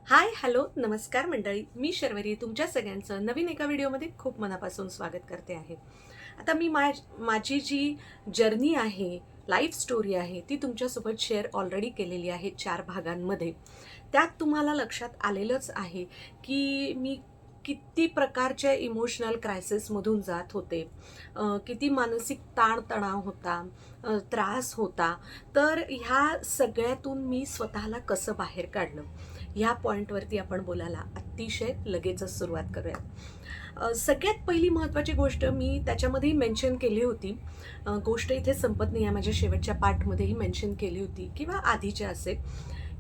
Hi hello नमस्कार मंडळी, मी शर्वरी तुमच्या सगळ्यांचं नवीन एका व्हिडिओमध्ये खूप मनापासून स्वागत करते आहे. आता मी माझी जी जर्नी आहे, लाईफ स्टोरी आहे, ती तुमच्यासोबत शेअर ऑलरेडी केलेली आहे 4 भागांमध्ये. त्यात तुम्हाला लक्षात आलेलंच आहे की मी किती प्रकारच्या इमोशनल क्रायसिसमधून जात होते, किती मानसिक ताणतणाव होता, त्रास होता. तर ह्या सगळ्यातून मी स्वतःला कसं बाहेर काढलं, ह्या पॉईंटवरती आपण बोलायला अतिशय लगेचच सुरुवात करूया. सगळ्यात पहिली महत्त्वाची गोष्ट मी त्याच्यामध्येही मेन्शन केली होती, गोष्ट इथे संपत नाही आहे, माझ्या शेवटच्या पार्टमध्येही मेन्शन केली होती किंवा आधीच्या असेल,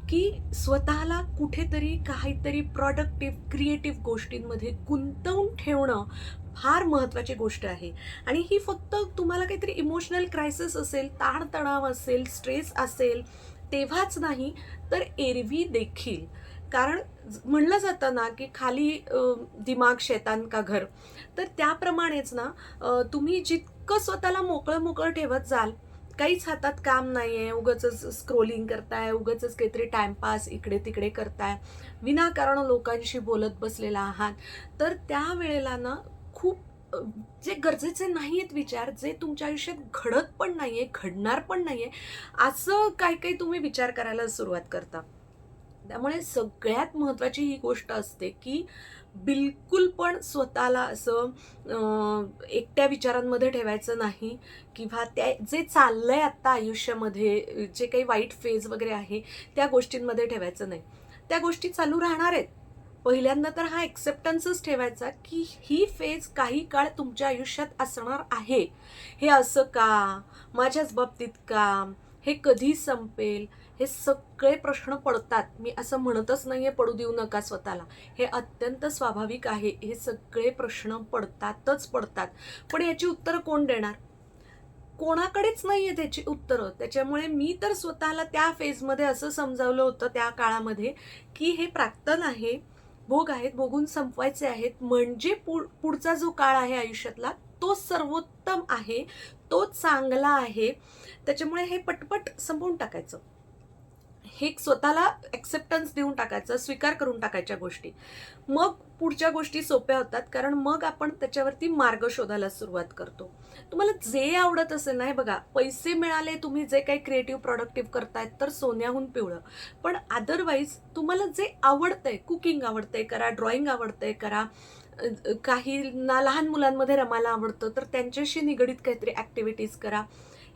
की स्वतःला कुठेतरी काहीतरी प्रॉडक्टिव्ह क्रिएटिव्ह गोष्टींमध्ये गुंतवून ठेवणं फार महत्त्वाची गोष्ट आहे. आणि ही फक्त तुम्हाला काहीतरी इमोशनल क्रायसिस असेल, ताणतणाव असेल, स्ट्रेस असेल तेव्हाच नाही, तर एरवी देखील. कारण म्हणलं जातं ना की खाली दिमाग शैतान का घर. तर त्याप्रमाणेच ना, तुम्ही जितकं स्वतःला मोकळं मोकळं ठेवत जाल, काहीच हातात काम नाही आहे, उगाचच स्क्रोलिंग करताय, उगाचच काहीतरी टाईमपास इकडे तिकडे करताय, विनाकारण लोकांशी बोलत बसलेला आहात, तर त्यावेळेला ना खूप जे गरजेचे नाही आहेत विचार, जे तुमच्या आयुष्यात घडत पण नाही आहे, घडणार पण नाही आहे, असं काही काही तुम्ही विचार करायला सुरुवात करता. त्यामुळे सगळ्यात महत्त्वाची ही गोष्ट असते की बिलकुल पण स्वतःला असं एकट्या विचारांमध्ये ठेवायचं नाही, किंवा त्या जे चाललंय आत्ता आयुष्यामध्ये जे काही वाईट फेज वगैरे आहे त्या गोष्टींमध्ये ठेवायचं नाही. त्या गोष्टी चालू राहणार आहेत. पहिल्यांदा तर हा एक्सेप्टन्सच ठेवायचा की ही फेज काही काळ तुमच्या आयुष्यात असणार आहे. हे असं का, माझ्याच बाबतीत का, हे कधी संपेल, हे सगळे प्रश्न पडतात. मी असं म्हणतच नाहीये पडू देऊ नका स्वतःला, हे अत्यंत स्वाभाविक आहे. हे सगळे प्रश्न पडतातच पडतात. पण याची उत्तरं कोण देणार? कोणाकडेच नाहीये त्याची उत्तरं. त्याच्यामुळे मी तर स्वतःला त्या फेजमध्ये असं समजावलं होतं त्या काळामध्ये, की हे प्राक्तन आहे, भोग आहेत, भोगून संपवायचे आहेत, म्हणजे पुढचा जो काळ आहे आयुष्यातला तो सर्वोत्तम आहे, तो चांगला आहे. त्याच्यामुळे हे पटपट संपवून टाकायचं, हे स्वतःला एक्सेप्टन्स देऊन टाकायचं, स्वीकार करून टाकायच्या गोष्टी. मग पुढच्या गोष्टी सोप्या होतात, कारण मग आपण त्याच्यावरती मार्ग शोधायला सुरुवात करतो. तुम्हाला जे आवडत असेल ना, हे बघा, पैसे मिळाले, तुम्ही जे काही क्रिएटिव्ह प्रोडक्टिव्ह करतायत तर सोन्याहून पिवळं. पण अदरवाईज तुम्हाला जे आवडतंय, कुकिंग आवडतंय करा, ड्रॉइंग आवडतंय करा, काहींना लहान मुलांमध्ये रमायला आवडतं तर त्यांच्याशी निगडीत काहीतरी ॲक्टिव्हिटीज करा,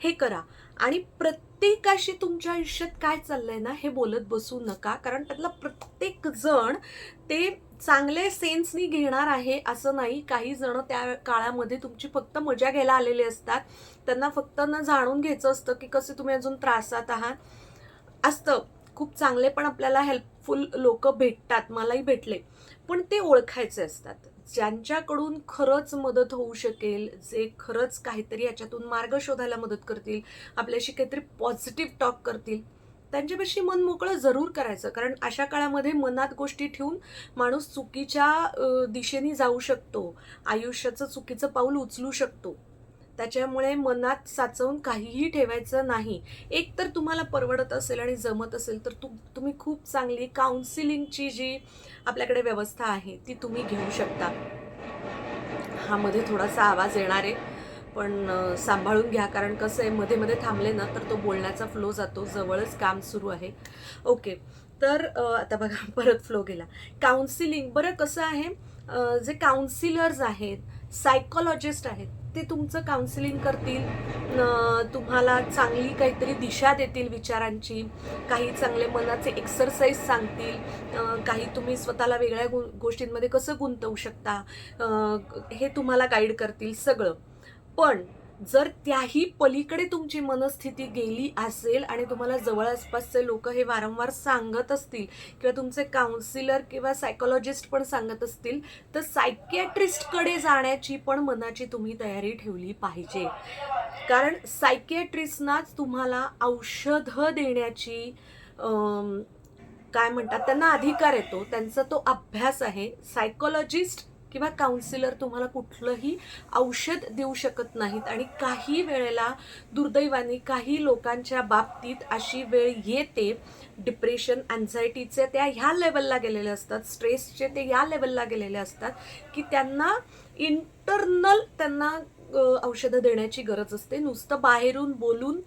हे करा. आणि प्रत्येकाशी तुमच्या आयुष्यात काय चाललंय ना हे बोलत बसू नका, कारण त्यातला प्रत्येक जण ते चांगले सेन्सनी घेणार आहे असं नाही. काही जण त्या काळामध्ये तुमची फक्त मजा घ्यायला आलेले असतात, त्यांना फक्त ना जाणून घ्यायचं असतं की कसे तुम्ही अजून त्रासात आहात. असतं खूप चांगले पण आपल्याला हेल्पफुल लोक भेटतात, मलाही भेटले, पण ते ओळखायचे असतात. ज्यांच्याकडून खरंच मदत होऊ शकेल, जे खरंच काहीतरी याच्यातून मार्ग शोधायला मदत करतील, आपल्याशी काहीतरी पॉझिटिव्ह टॉक करतील, त्यांच्यापाशी मन मोकळं जरूर करायचं. कारण अशा काळामध्ये मनात गोष्टी ठेवून माणूस चुकीच्या दिशेने जाऊ शकतो, आयुष्याचं चुकीचं पाऊल उचलू शकतो. त्याच्यामुळे मनात साचवून काहीही ठेवायचं नाही. एक तर तुम्हाला परवडत असेल आणि जमत असेल तर तुम्ही खूप चांगली काउन्सिलिंगची जी आपल्याकडे व्यवस्था आहे ती तुम्ही घेऊ शकता. हा मध्ये थोडासा आवाज येणार आहे, पण सांभाळून घ्या, कारण कसं आहे, मध्ये मध्ये थांबले ना तर तो बोलण्याचा फ्लो जातो. जवळच काम सुरू आहे. ओके. तर आता बघा परत फ्लो गेला. काउन्सिलिंग, बरं कसं आहे, जे काउन्सिलर्स आहेत, सायकोलॉजिस्ट आहेत, ते तुमचं काउन्सिलिंग करतील, तुम्हाला चांगली काहीतरी दिशा देतील विचारांची, काही चांगले मनाचे एक्सरसाइज सांगतील, काही तुम्ही स्वतःला वेगळ्या गोष्टींमध्ये कसं गुंतवू शकता, हे तुम्हाला गाईड करतील सगळं. पण जर त्याही पलीकडे तुमची मनस्थिती गेली असेल आणि तुम्हाला जवळ आसपासचे लोक हे वारंवार सांगत असतील, किंवा तुमचे काउन्सिलर किंवा सायकोलॉजिस्ट पण सांगत असतील, तर सायकियाट्रिस्टकडे जाण्याची पण मनाची तुम्ही तयारी ठेवली पाहिजे. कारण सायकियाट्रिस्टनाच तुम्हाला औषधं देण्याची, काय म्हणतात, त्यांना अधिकार येतो, त्यांचा तो अभ्यास आहे. सायकोलॉजिस्ट किंवा काउन्सिलर तुम्हाला कुठलंही औषध देऊ शकत नाहीत. आणि काही वेळेला दुर्दैवाने काही लोकांच्या बाबतीत अशी वेळ येते, डिप्रेशन, अँझायटीचे त्या ह्या लेवलला गेलेले असतात, स्ट्रेसचे ते या लेवलला गेलेले असतात की त्यांना इंटरनल औषधं देण्याची गरज असते. नुसतं बाहेरून बोलून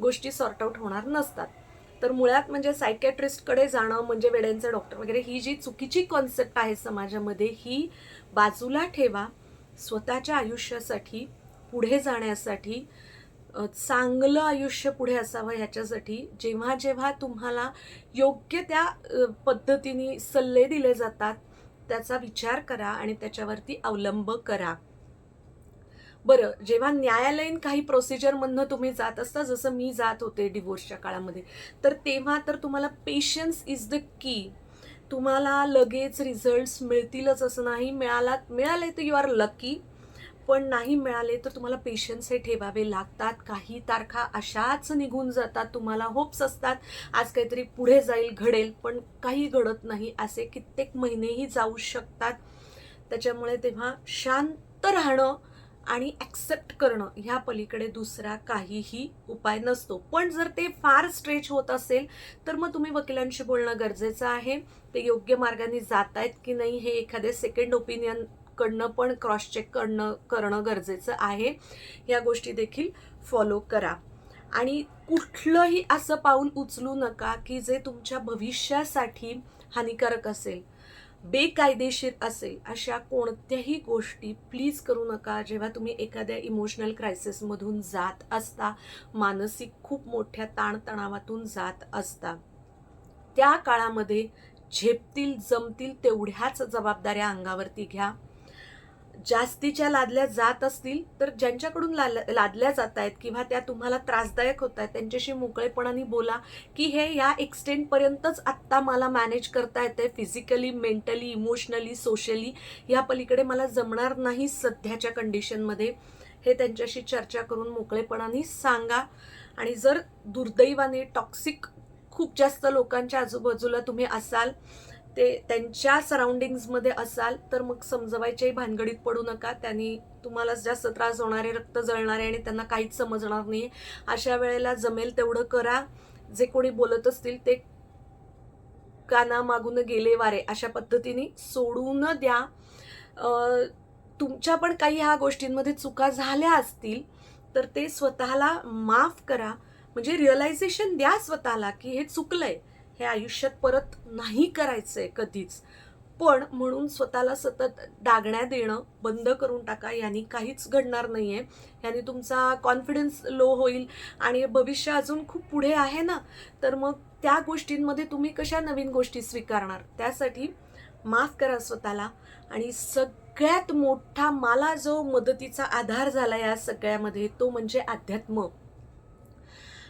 गोष्टी सॉर्ट आउट होणार नसतात. तर मुळात म्हणजे सायकॅट्रिस्टकडे जाणं म्हणजे वेड्यांचे डॉक्टर वगैरे, ही जी चुकीची कॉन्सेप्ट आहे समाजामध्ये, ही बाजूला ठेवा. स्वतःच्या आयुष्यासाठी, पुढे जाण्यासाठी, चांगलं आयुष्य पुढे असावं ह्याच्यासाठी जेव्हा जेव्हा तुम्हाला योग्य त्या पद्धतीने सल्ले दिले जातात त्याचा विचार करा आणि त्याच्यावरती अवलंब करा. बरं, जेव्हा न्यायालयीन काही प्रोसिजरमधनं तुम्ही जात असता, जसं मी जात होते डिवोर्सच्या काळामध्ये, तर तेव्हा तर तुम्हाला पेशन्स इज द की. तुम्हाला लगेच रिझल्ट्स मिळतीलच असं नाही. मिळाले तर यू आर लकी, पण नाही मिळाले तर तुम्हाला पेशन्स हे ठेवावे लागतात. काही तारखा अशाच निघून जातात, तुम्हाला होप्स असतात आज काहीतरी पुढे जाईल, घडेल, पण काही घडत नाही. असे कित्येक महिनेही जाऊ शकतात. त्याच्यामुळे तेव्हा शांत राहणं आणि ॲक्सेप्ट करणं ह्या पलीकडे दुसरा काहीही उपाय नसतो. पण जर ते फार स्ट्रेच होत असेल तर मग तुम्ही वकिलांशी बोलणं गरजेचं आहे. ते योग्य मार्गाने जात आहेत की नाही हे एखादे सेकंड ओपिनियन कडनं पण क्रॉस चेक करणं गरजेचं आहे. या गोष्टी देखील फॉलो करा. आणि कुठलंही असं पाऊल उचलू नका की जे तुमच्या भविष्यासाठी हानिकारक असेल, बेकायदेशीर असेल. अशा कोणत्याही गोष्टी प्लीज करू नका जेव्हा तुम्ही एखाद्या इमोशनल क्रायसिसमधून जात असता, मानसिक खूप मोठ्या ताणतणावातून जात असता. त्या काळामध्ये झेपतील जमतील तेवढ्याच जबाबदाऱ्या अंगावरती घ्या. जास्तीच्या लादल्या जात असतील तर ज्यांच्याकडून लादल्या जात आहेत किंवा त्या तुम्हाला त्रासदायक होत आहेत त्यांच्याशी मोकळेपणाने बोला की हे या एक्सटेंटपर्यंतच आत्ता मला मॅनेज करता येते, फिजिकली, मेंटली, इमोशनली, सोशली. या पलीकडे मला जमणार नाही सध्याच्या कंडिशनमध्ये. हे त्यांच्याशी चर्चा करून मोकळेपणाने सांगा. आणि जर दुर्दैवाने टॉक्सिक खूप जास्त लोकांच्या आजूबाजूला तुम्ही असाल, ते त्यांच्या सराउंडिंग्समध्ये असाल, तर मग समजवायच्याही भानगडीत पडू नका. त्यांनी तुम्हाला जास्त त्रास होणारे, रक्त जळणारे आणि त्यांना काहीच समजणार नाही. अशा वेळेला जमेल तेवढं करा. जे कोणी बोलत असतील ते कानामागून गेले वारे अशा पद्धतीने सोडून द्या. तुमच्या पण काही ह्या गोष्टींमध्ये चुका झाल्या असतील तर ते स्वतःला माफ करा. म्हणजे रिअलायझेशन द्या स्वतःला की हे चुकलंय, हे आयुष्यात परत नाही करायचंय कधीच. पण म्हणून स्वतःला सतत डागण्या देणं बंद करून टाका. यांनी काहीच घडणार नाहीये. यांनी तुमचा कॉन्फिडन्स लो होईल आणि भविष्य अजून खूप पुढे आहे ना, तर मग त्या गोष्टींमध्ये तुम्ही कशा नवीन गोष्टी स्वीकारणार. त्यासाठी माफ करा स्वतःला. आणि सगळ्यात मोठा मला जो मदतीचा आधार झाला या सगळ्यामध्ये तो म्हणजे अध्यात्म,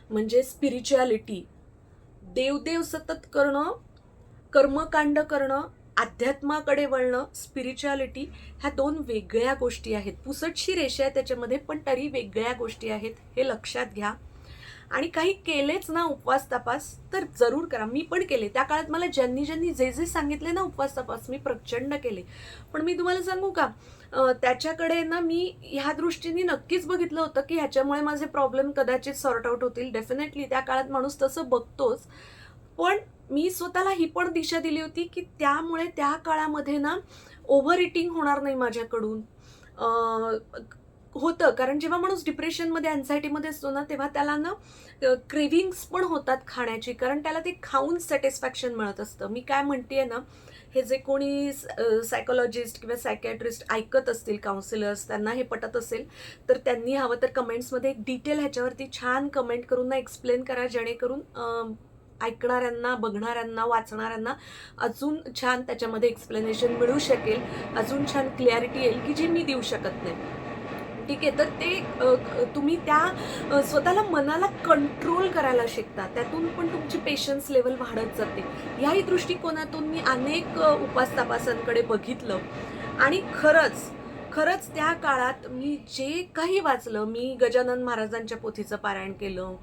म्हणजे स्पिरिच्युअलिटी. देवदेव सतत करणं, कर्मकांड करणं, अध्यात्माकडे वळणं, स्पिरिच्युअलिटी, ह्या दोन वेगळ्या गोष्टी आहेत. पुसटशी रेषा आहे त्याच्यामध्ये, पण तरी वेगळ्या गोष्टी आहेत, हे लक्षात घ्या. आणि काही केलेच ना उपवास तपास तर जरूर करा. मी पण केले. त्या काळात मला ज्यांनी जे जे सांगितले ना उपवास तपास मी प्रचंड केले. पण मी तुम्हाला सांगू का, त्याच्याकडे ना मी ह्या दृष्टीने नक्कीच बघितलं होतं की ह्याच्यामुळे माझे प्रॉब्लेम कदाचित सॉर्ट आउट होतील. डेफिनेटली त्या काळात माणूस तसं बघतोच. पण मी स्वतःला ही पण दिशा दिली होती की त्यामुळे त्या काळामध्ये ना ओव्हर इटिंग होणार नाही माझ्याकडून. होतं, कारण जेव्हा माणूस डिप्रेशनमध्ये, अँझायटीमध्ये असतो ना, तेव्हा त्याला ना क्रेव्हिंग्स पण होतात खाण्याची, कारण त्याला ते खाऊन सॅटिस्फॅक्शन मिळत असतं. मी काय म्हणतेय ना, हे जे कोणी सायकोलॉजिस्ट किंवा सायकॅट्रिस्ट ऐकत असतील, काउन्सिलर्स, त्यांना हे पटत असेल तर त्यांनी हवं तर कमेंट्समध्ये एक डिटेल ह्याच्यावरती छान कमेंट करून ना एक्सप्लेन करा, जेणेकरून ऐकणाऱ्यांना, बघणाऱ्यांना, वाचणाऱ्यांना अजून छान त्याच्यामध्ये एक्सप्लेनेशन मिळू शकेल, अजून छान क्लॅरिटी येईल की जी मी देऊ शकत नाही. ठीक आहे, तर ते तुम्ही त्या स्वतःला, मनाला कंट्रोल करायला शिकता. त्यातून पण तुमची पेशन्स लेवल वाढत जाते. याही दृष्टिकोनातून मी अनेक उपास तापासांकडे बघितलं आणि खरंच त्या काळात मी जे काही वाचलं, मी गजानन महाराजांच्या पोथीचं पारायण केलं,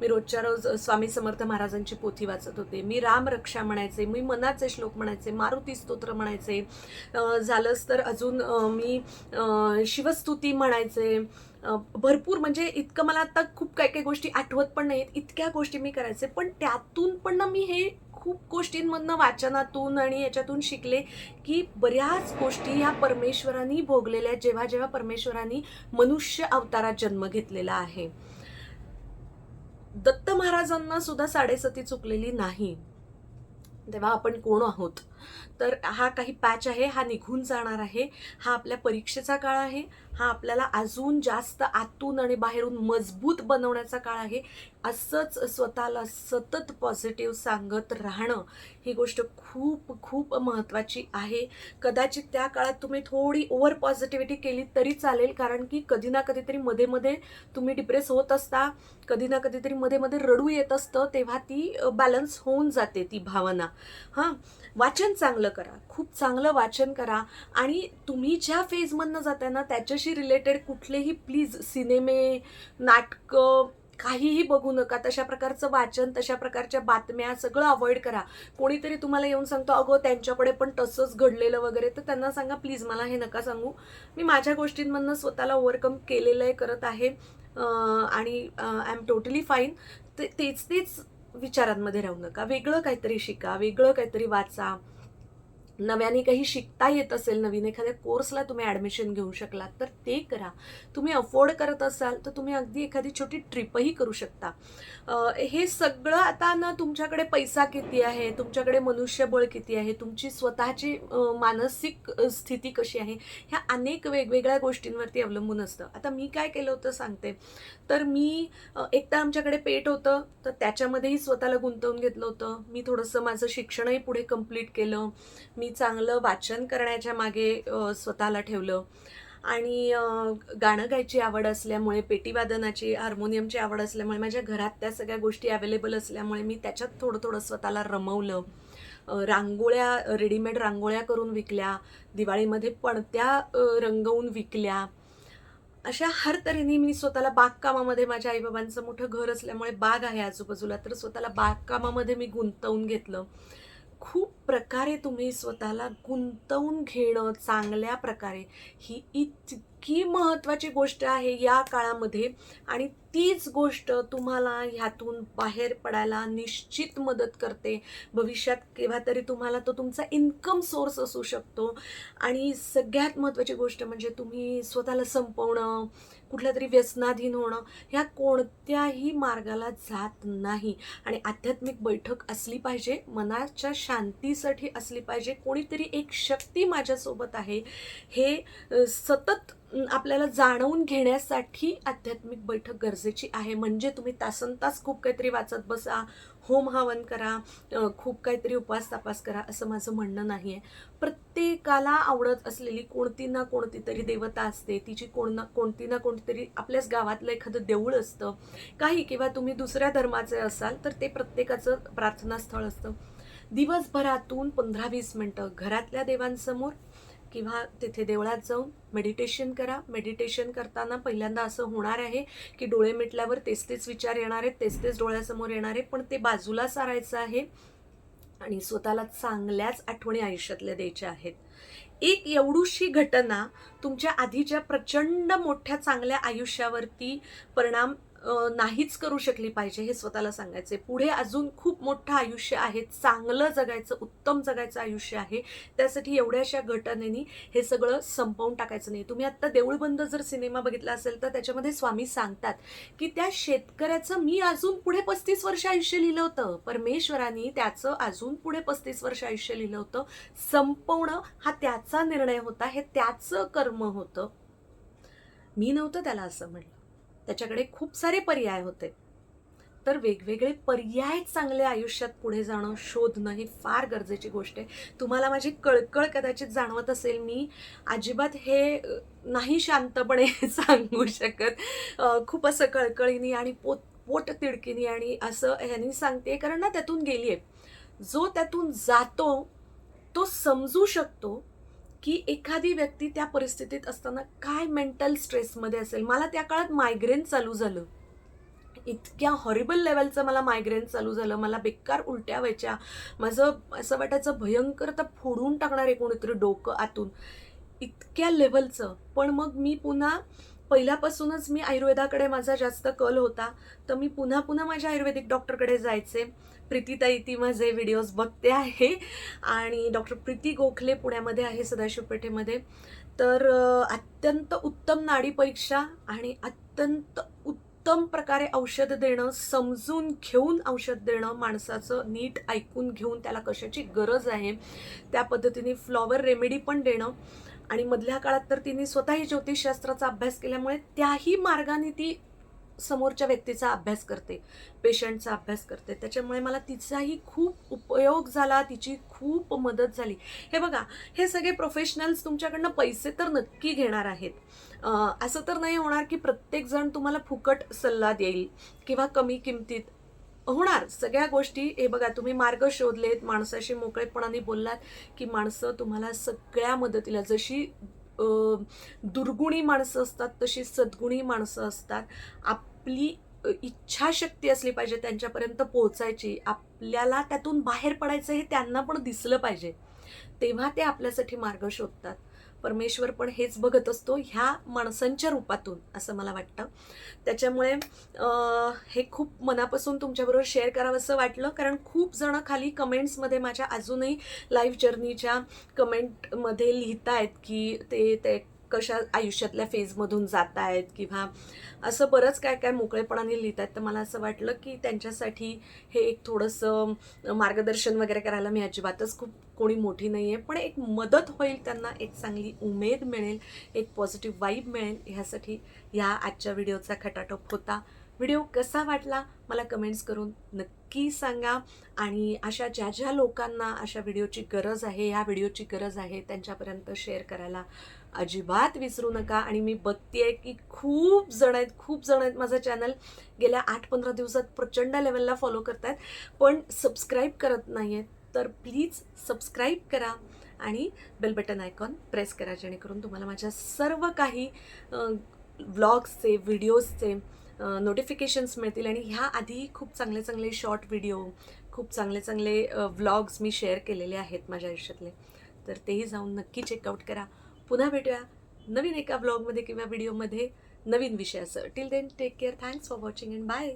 मी रोजच्या रोज स्वामी समर्थ महाराजांची पोथी वाचत होते, मी रामरक्षा म्हणायचे, मी मनाचे श्लोक म्हणायचे, मारुती स्तोत्र म्हणायचे, झालंच तर अजून मी शिवस्तुती म्हणायचे, भरपूर, म्हणजे इतकं मला आता खूप काही काही गोष्टी आठवत पण नाहीत, इतक्या गोष्टी मी करायचे. पण त्यातून पण ना मी हे खूप गोष्टींमधनं, वाचनातून आणि याच्यातून शिकले की बऱ्याच गोष्टी ह्या परमेश्वरांनी भोगलेल्या, जेव्हा जेव्हा परमेश्वरांनी मनुष्य अवतारात जन्म घेतलेला आहे. दत्त महाराजांना सुद्धा साडेसती चुकलेली नाही. तेव्हा आपण कोण आहोत? तर हा काही पॅच आहे, हा निघून जाणार आहे, हा आपल्या परीक्षेचा काळ आहे, हा आपल्याला अजून जास्त आतून आणि बाहेरून मजबूत बनवण्याचा काळ आहे. असंच स्वतःला सतत पॉझिटिव्ह सांगत राहणं ही गोष्ट खूप खूप महत्त्वाची आहे. कदाचित त्या काळात तुम्ही थोडी ओव्हर पॉझिटिव्हिटी केली तरी चालेल, कारण की कधी ना कधीतरी मध्ये मध्ये तुम्ही डिप्रेस होत असता, कधी ना कधीतरी मध्ये मध्ये रडू येत असतं, तेव्हा ती बॅलन्स होऊन जाते ती भावना. हां, वाचन चांगलं करा, खूप चांगलं वाचन करा. आणि तुम्ही ज्या फेजमधनं जाताय ना त्याच्याशी रिलेटेड कुठलेही प्लीज सिनेमे, नाटकं काहीही बघू नका. तशा प्रकारचं वाचन, तशा प्रकारच्या बातम्या सगळं अवॉइड करा. कोणीतरी तुम्हाला येऊन सांगतो अगं त्यांच्याकडे पण तसंच घडलेलं वगैरे, तर त्यांना सांगा प्लीज मला हे नका सांगू, मी माझ्या गोष्टींमधनं स्वतःला ओव्हरकम केलेलं आहे, करत आहे, आणि आय एम टोटली फाईन. तेच तेच विचारांमध्ये राहू नका. वेगळं काहीतरी शिका, वेगळं काहीतरी वाचा. नव्याने काही शिकता येत असेल, नवीन एखाद्या कोर्सला तुम्ही ॲडमिशन घेऊ शकलात तर ते करा. तुम्ही अफोर्ड करत असाल तर तुम्ही अगदी एखादी छोटी ट्रिपही करू शकता. हे सगळं आता ना, तुमच्याकडे पैसा किती आहे, तुमच्याकडे मनुष्यबळ किती आहे, तुमची स्वतःची मानसिक स्थिती कशी आहे, ह्या अनेक वेगवेगळ्या गोष्टींवरती अवलंबून असतं. आता मी काय केलं होतं सांगते. तर मी एकतर आमच्याकडे पेट होतं, तर त्याच्यामध्येही स्वतःला गुंतवून घेतलं होतं. मी थोडंसं माझं शिक्षणही पुढे कंप्लीट केलं. मी चांगलं वाचन करण्याच्या मागे स्वतःला ठेवलं. आणि गाणं गायची आवड असल्यामुळे, पेटीवादनाची, हार्मोनियमची आवड असल्यामुळे, माझ्या घरात त्या सगळ्या गोष्टी अवेलेबल असल्यामुळे मी त्याच्यात थोडं थोडं स्वतःला रमवलं. रांगोळ्या, रेडीमेड रांगोळ्या करून विकल्या, दिवाळीमध्ये पणत्या रंगवून विकल्या. अशा हर तऱ्हेने मी स्वतःला बागकामामध्ये, माझ्या आईबाबांचं मोठं घर असल्यामुळे बाग आहे आजूबाजूला, तर स्वतःला बागकामामध्ये मी गुंतवून घेतलं. खूप प्रकारे तुम्ही स्वतःला गुंतवून घेणं चांगल्या प्रकारे ही इतकी महत्त्वाची गोष्ट आहे या काळामध्ये. आणि तीच गोष्ट तुम्हाला ह्यातून बाहेर पडायला निश्चित मदत करते. भविष्यात केव्हा तरी तुम्हाला तो तुमचा इन्कम सोर्स असू शकतो. आणि सगळ्यात महत्त्वाची गोष्ट म्हणजे तुम्ही स्वतःला संपवणं, कुठल्या तरी व्यसनाधीन होणं, ह्या कोणत्याही मार्गाला जात नाही. आणि आध्यात्मिक बैठक असली पाहिजे, मनाच्या शांतीसाठी असली पाहिजे, कोणीतरी एक शक्ती माझ्यासोबत आहे हे सतत आपल्याला जाणवून घेण्यासाठी आध्यात्मिक बैठक गरजेची आहे. म्हणजे तुम्ही तासनतास खूप काहीतरी वाचत बसा, होम हवन करा, खूप काहीतरी उपास तापास करा, असं माझं म्हणणं नाही आहे. प्रत्येकाला आवडत असलेली कोणती ना कोणती तरी देवता असते, तिची कोणती ना कोणतीतरी आपल्याच गावातलं एखादं देऊळ असतं काही, किंवा तुम्ही दुसऱ्या धर्माचे असाल तर ते प्रत्येकाचं प्रार्थनास्थळ असतं. दिवसभरातून 15-20 मिनटं घरातल्या देवांसमोर किंवा तिथे देवळात जाऊन मेडिटेशन करा. मेडिटेशन करताना पहिल्यांदा असं होणार आहे की डोळे मिटल्यावर तेच तेच विचार येणार आहेत, तेच तेच डोळ्यासमोर येणार आहे, पण ते बाजूला सारायचं आहे आणि स्वतःला चांगल्याच आठवणी आयुष्यातल्या द्यायच्या आहेत. एक एवढूशी घटना तुमच्या आधीच्या प्रचंड मोठ्या चांगल्या आयुष्यावरती परिणाम नाहीच करू शकली पाहिजे, हे स्वतःला सांगायचे. पुढे अजून खूप मोठं आयुष्य आहे, चांगलं जगायचं, उत्तम जगायचं आयुष्य आहे. त्यासाठी एवढ्याशा घटनेनी हे सगळं संपवून टाकायचं नाही. तुम्ही आत्ता देऊळबंद जर सिनेमा बघितला असेल तर त्याच्यामध्ये स्वामी सांगतात की त्या शेतकऱ्याचं मी अजून पुढे 35 वर्ष आयुष्य लिहिलं होतं, परमेश्वरांनी त्याचं अजून पुढे 35 वर्ष आयुष्य लिहिलं होतं. संपवणं हा त्याचा निर्णय होता, हे त्याचं कर्म होतं, मी नव्हतं त्याला असं म्हणलं. त्याच्याकडे खूप सारे पर्याय होते. तर वेगवेगळे पर्याय चांगल्या आयुष्यात पुढे जाणं, शोधणं ही फार गरजेची गोष्ट आहे. तुम्हाला माझी कळकळ कदाचित जाणवत असेल, मी अजिबात हे नाही शांतपणे सांगू शकत. खूप असं कळकळीने आणि पोट तिडकीने आणि असं ह्यांनी सांगते, कारण ना त्यातून गेलीये. जो त्यातून जातो तो समजू शकतो की एखादी व्यक्ती त्या परिस्थितीत असताना काय मेंटल स्ट्रेसमध्ये असेल. मला त्या काळात मायग्रेन चालू झालं. इतक्या हॉरिबल लेवलचं मला मायग्रेन चालू झालं. मला बेकार उलट्या व्हायच्या. माझं असं वाटायचं भयंकर तर फोडून टाकणार आहे कोणीतरी डोकं आतून. इतक्या लेव्हलचं. पण मग मी पुन्हा पहिल्यापासूनच मी आयुर्वेदाकडे माझा जास्त कल होता. तर मी पुन्हा पुन्हा माझ्या आयुर्वेदिक डॉक्टरकडे जायचे. प्रीतीताई ती माझे व्हिडिओज बघते आहे आणि डॉक्टर प्रीती गोखले पुण्यामध्ये आहे सदाशिव पेठेमध्ये. तर अत्यंत उत्तम नाडी परीक्षा आणि अत्यंत उत्तम प्रकारे औषध देणं, समजून घेऊन औषध देणं, माणसाचं नीट ऐकून घेऊन त्याला कशाची गरज आहे त्या पद्धतीने फ्लॉवर रेमेडी पण देणं. आणि मधल्या काळात तर तिने स्वतःही ज्योतिषशास्त्राचा अभ्यास केल्यामुळे त्याही मार्गाने ती समोरच्या व्यक्तीचा अभ्यास करते, पेशंटचा अभ्यास करते. त्याच्यामुळे मला तिचाही खूप उपयोग झाला, तिची खूप मदत झाली. हे बघा, हे सगळे प्रोफेशनल्स तुमच्याकडनं पैसे तर नक्की घेणार आहेत. असं तर नाही होणार की प्रत्येकजण तुम्हाला फुकट सल्ला देईल किंवा कमी किमतीत होणार सगळ्या गोष्टी. हे बघा, तुम्ही मार्ग शोधलेत, माणसाशी मोकळेपणाने बोललात की माणसं तुम्हाला सगळ्या मदतीला, जशी दुर्गुणी माणसं असतात तशी सद्गुणी माणसं असतात. आपली इच्छाशक्ती असली पाहिजे त्यांच्यापर्यंत पोहोचायची. आपल्याला त्यातून बाहेर पडायचं हे त्यांना पण दिसलं पाहिजे, तेव्हा ते आपल्यासाठी मार्ग शोधतात. परमेश्वर पण हेच बघत असतो ह्या माणसांच्या रूपातून, असं मला वाटतं. त्याच्यामुळे हे खूप मनापासून तुमच्याबरोबर शेअर करावं असं वाटलं, कारण खूप जणं खाली कमेंट्समध्ये माझ्या अजूनही लाईव्ह जर्नीच्या कमेंटमध्ये लिहित आहेत की ते कशा आयुष्यातल्या फेजमधून जात आहेत किंवा असं बरंच काय काय मोकळेपणाने लिहित आहेत. तर मला असं वाटलं की त्यांच्यासाठी हे एक थोडंसं मार्गदर्शन वगैरे करायला. मी अजिबातच खूप कोणी मोठी नाही आहे, पण एक मदत होईल त्यांना, एक चांगली उमेद मिळेल, एक पॉझिटिव्ह वाईब मिळेल, ह्यासाठी ह्या आजच्या व्हिडिओचा खटाटोप होता. व्हिडिओ कसा वाटला मला कमेंट्स करून नक्की सांगा. आणि अशा ज्या ज्या लोकांना अशा व्हिडिओची गरज आहे, ह्या व्हिडिओची गरज आहे, त्यांच्यापर्यंत शेअर करायला अजिबात विसरू नका. आणि मी बघते की खूप जण आहेत माझं चॅनल गेल्या 8-15 दिवसात प्रचंड लेवलला फॉलो करतायत, पण सबस्क्राईब करत नाही आहेत. तर प्लीज सबस्क्राईब करा आणि बेल बटन आयकॉन प्रेस करा, जेणेकरून तुम्हाला माझ्या सर्व काही व्लॉग्सचे, व्हिडिओजचे नोटिफिकेशन्स मिळतील. आणि ह्या आधी खूप चांगले चांगले शॉर्ट व्हिडिओ, खूप चांगले चांगले व्लॉग्स मी शेअर केलेले आहेत माझ्या आयुष्यातले, तर तेही जाऊन नक्की चेकआउट करा. पुन्हा भेटूया नवीन एका व्लॉगमध्ये किंवा व्हिडिओमध्ये नवीन विषयासह. Till then take care, thanks for watching and bye.